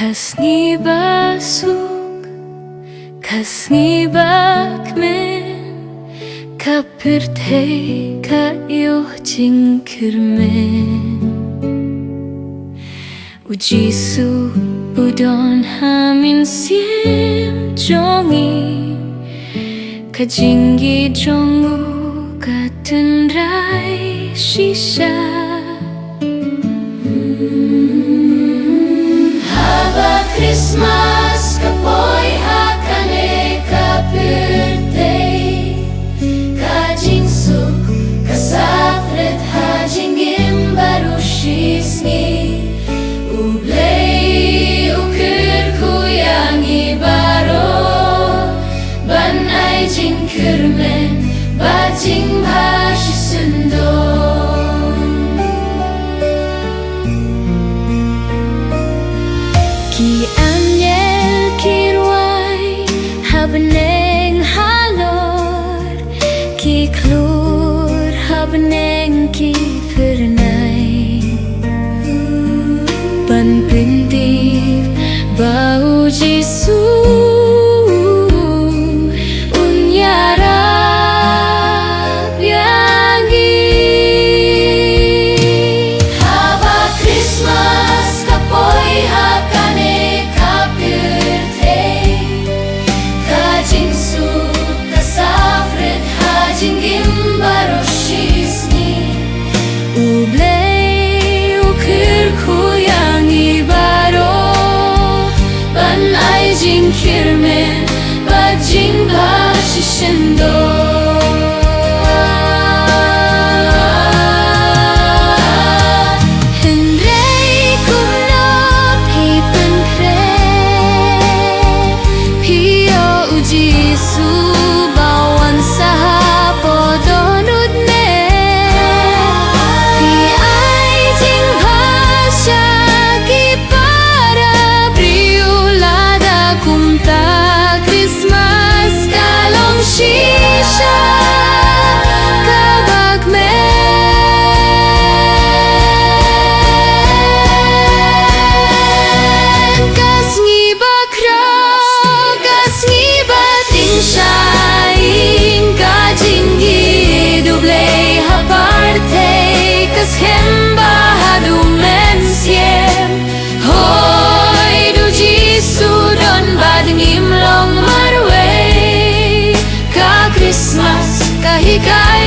Kasni basuk, kasni bakmen, kapirtei ka yoh jingkirmen. Ujisu udon hamin siem jongi, kajingi jongu katendrai shisha. Christmas kapoy hakane kapirtei, kajingsuk kasafret hajingim barushisni, ublei ukir kuyangi baro, banai jingkirmen bajing bashisundo. Ki anyel kirwai habeneng halor, ki klur habeneng ki pernai, ban printif bau Jisu unyarap yangi. Haba Christmas kapoy hakane kapirtei, kajingsuk kasafret hajingim barushisni, ublei ukir kuyangi baro, banai jingkirmen bajing bashishindo. Jisu bawan saha podonudne, pi ai jing bhasha ki para priulada kumta Christmas kalong shisha kabak men kasngi bakra shaing kajingi dublei haparte kas hemba hadumen siem hoy du Jisu don badngim long marway ka Christmas kahikay